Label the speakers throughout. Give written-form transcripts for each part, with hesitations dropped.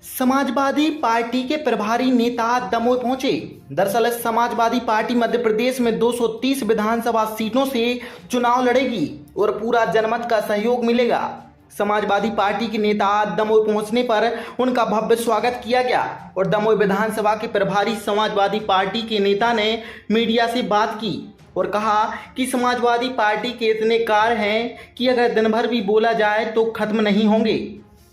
Speaker 1: Samajwadi party के प्रभारी नेता दमोह पहुंचे। दरअसल समाजवादी पार्टी मध्य प्रदेश में 230 विधानसभा सीटों से चुनाव लड़ेगी और पूरा जनमत का सहयोग मिलेगा। समाजवादी पार्टी के नेता दमोह पहुंचने पर उनका भव्य स्वागत किया गया और दमोह विधानसभा के प्रभारी समाजवादी पार्टी के नेता ने मीडिया से बात की और कहा कि समाजवादी पार्टी के इतने कार्य हैं कि अगर दिन भर भी बोला जाए तो खत्म नहीं होंगे,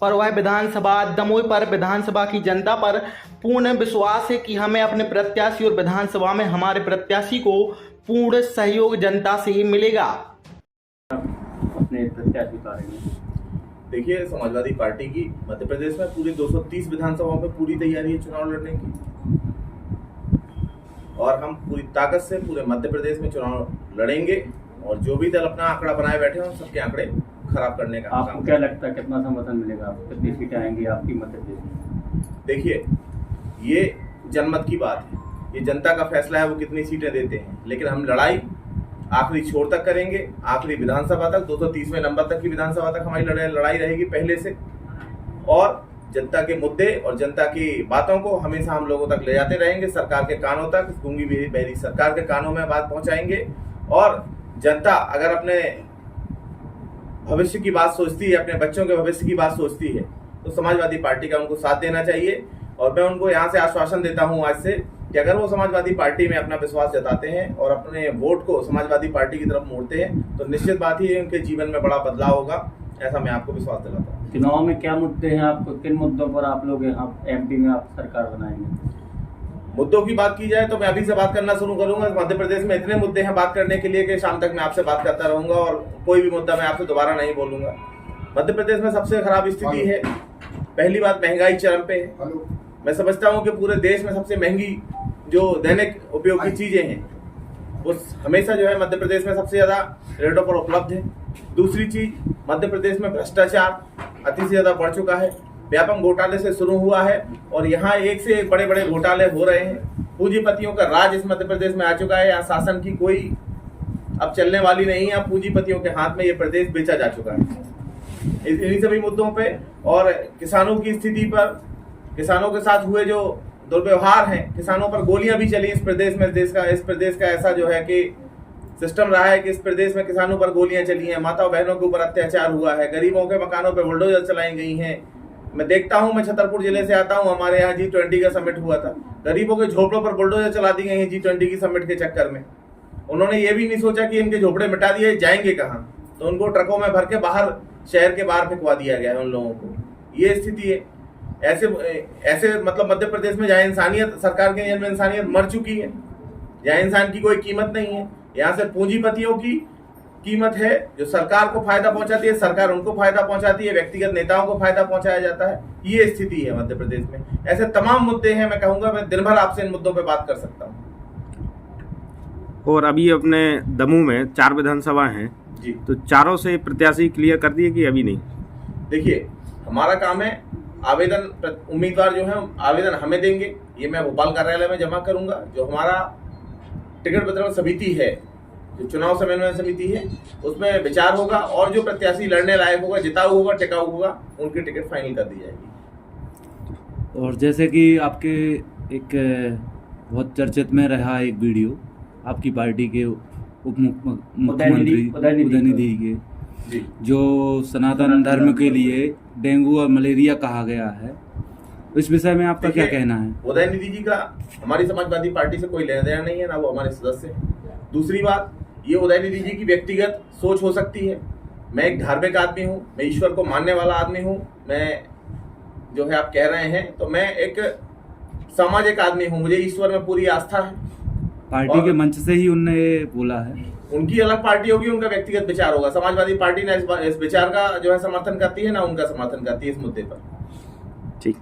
Speaker 1: पर वह विधानसभा दमोह पर विधानसभा की जनता पर पूर्ण विश्वास है कि हमें अपने प्रत्याशी और विधानसभा में हमारे प्रत्याशी को पूर्ण सहयोग जनता से मिलेगा।
Speaker 2: अपने प्रत्याशी उतारेंगे।
Speaker 3: देखिए, समाजवादी पार्टी की मध्य प्रदेश में पूरी 230 विधानसभाओं में पूरी तैयारी है चुनाव लड़ने की और हम पूरी ताकत से पूरे मध्य प्रदेश में चुनाव लड़ेंगे और जो भी दल अपना आंकड़ा बनाए बैठे हैं सबके आंकड़े खराब करने का
Speaker 2: आपको क्या लगता है कितना समर्थन मिलेगा? आपको कितनी सीटें आएंगी आपकी मध्य प्रदेश में?
Speaker 3: देखिए, ये जनमत की बात है, ये जनता का फैसला है वो कितनी सीटें देते हैं, लेकिन हम लड़ाई आखिरी छोर तक करेंगे, आखिरी विधानसभा तक 230वें नंबर तक की विधानसभा तक हमारी लड़ाई रहेगी पहले से, और जनता के मुद्दे और जनता की बातों को हमेशा हम लोगों तक ले जाते रहेंगे, सरकार के कानों तक, गूंगी बहरी सरकार के कानों में बात पहुंचाएंगे। और जनता अगर अपने भविष्य की बात सोचती है, अपने बच्चों के भविष्य की बात सोचती है, तो समाजवादी पार्टी का उनको साथ देना चाहिए। और मैं उनको यहाँ से आश्वासन देता हूँ आज से कि अगर वो समाजवादी पार्टी में अपना विश्वास जताते हैं और अपने वोट को समाजवादी पार्टी की तरफ मोड़ते हैं तो निश्चित बात ही उनके जीवन में बड़ा बदलाव होगा, ऐसा मैं आपको विश्वास दिलाता हूँ।
Speaker 2: चुनाव में क्या मुद्दे हैं? आपको किन मुद्दों पर आप लोग यहाँ एमपी में आप सरकार बनाएंगे?
Speaker 3: मुद्दों की बात की जाए तो मैं अभी से बात करना शुरू करूंगा। मध्य प्रदेश में इतने मुद्दे हैं बात करने के लिए कि शाम तक मैं आपसे बात करता रहूंगा और कोई भी मुद्दा मैं आपसे दोबारा नहीं बोलूंगा। मध्य प्रदेश में सबसे खराब स्थिति है। पहली बात, महंगाई चरम पे है। मैं समझता हूं कि पूरे देश में सबसे महंगी जो दैनिक उपयोग की चीजें हैं वो हमेशा जो है मध्य प्रदेश में सबसे ज्यादा रेटों पर उपलब्ध है। दूसरी चीज, मध्य प्रदेश में भ्रष्टाचार अति से ज्यादा बढ़ चुका है, व्यापक घोटाले से शुरू हुआ है और यहाँ एक से एक बड़े बड़े घोटाले हो रहे हैं। पूंजीपतियों का राज इस मध्य प्रदेश में आ चुका है। यहाँ शासन की कोई अब चलने वाली नहीं है। पूंजीपतियों के हाथ में ये प्रदेश बेचा जा चुका है। इन्हीं सभी मुद्दों पे और किसानों की स्थिति पर, किसानों के साथ हुए जो दुर्व्यवहार है, किसानों पर गोलियां भी चली इस प्रदेश में। इस प्रदेश का ऐसा जो है कि सिस्टम रहा है कि इस प्रदेश में किसानों पर गोलियां चली हैं, माताओं बहनों के ऊपर अत्याचार हुआ है, गरीबों के मकानों पर बुलडोजर चलाई गई हैं। मैं देखता हूं, मैं छतरपुर जिले से आता हूं, हमारे यहाँ G20 का समिट हुआ था, गरीबों के झोपड़ों पर बुलडोजर चला दी गई हैं G20 की समिट के चक्कर में। उन्होंने ये भी नहीं सोचा कि इनके झोपड़े मिटा दिए जाएंगे कहाँ, तो उनको ट्रकों में भर के बाहर, शहर के बाहर फेंकवा दिया गया है उन लोगों को। ये स्थिति है। ऐसे मतलब मध्य प्रदेश में जहाँ इंसानियत, सरकार के नियम में इंसानियत मर चुकी है, जहाँ इंसान की कोई कीमत नहीं है, यहाँ से पूंजीपतियों की कीमत है जो सरकार को फायदा पहुंचाती है, सरकार उनको फायदा पहुंचाती है, व्यक्तिगत नेताओं को फायदा पहुंचाया जाता है। ये स्थिति है मध्य प्रदेश में। ऐसे तमाम मुद्दे हैं, मैं कहूंगा मैं दिन भर आपसे इन मुद्दों पे बात कर सकता हूँ।
Speaker 4: और अभी अपने दमोह में 4 विधानसभा हैं
Speaker 3: जी,
Speaker 4: तो चारों से प्रत्याशी क्लियर कर दिए कि अभी नहीं?
Speaker 3: देखिए, हमारा काम है आवेदन, उम्मीदवार जो है आवेदन हमें देंगे, ये मैं भोपाल कार्यालय में जमा करूंगा। जो हमारा टिकट वितरण समिति है, जो चुनाव समन्वय समिति है, उसमें विचार होगा और जो प्रत्याशी लड़ने लायक होगा, जिताऊ होगा, टिकाऊ होगा, उनकी टिकट फाइनल कर दी जाएगी।
Speaker 5: और जैसे कि आपके एक बहुत चर्चित में रहा एक वीडियो आपकी पार्टी के उप मुख्यमंत्री उदयनिधि के,
Speaker 3: जी,
Speaker 5: जो सनातन धर्म के लिए डेंगू और मलेरिया कहा गया है, इस विषय में आपका क्या कहना है?
Speaker 3: उदयनिधि जी का हमारी समाजवादी पार्टी से कोई लेना देना नहीं है, ना वो हमारे सदस्य हैं। दूसरी बात, ये उदयनिधि जी की व्यक्तिगत सोच हो सकती है। मैं एक धार्मिक आदमी हूँ, मैं ईश्वर को मानने वाला आदमी हूँ। मैं जो है आप कह रहे हैं तो मैं एक सामाजिक आदमी हूँ, मुझे ईश्वर में पूरी आस्था है।
Speaker 5: पार्टी के मंच से ही उनने बोला है।
Speaker 3: उनकी अलग पार्टी होगी, उनका व्यक्तिगत विचार होगा। समाजवादी पार्टी ना इस विचार का जो है समर्थन करती है, ना उनका समर्थन करती है इस मुद्दे पर।
Speaker 4: ठीक।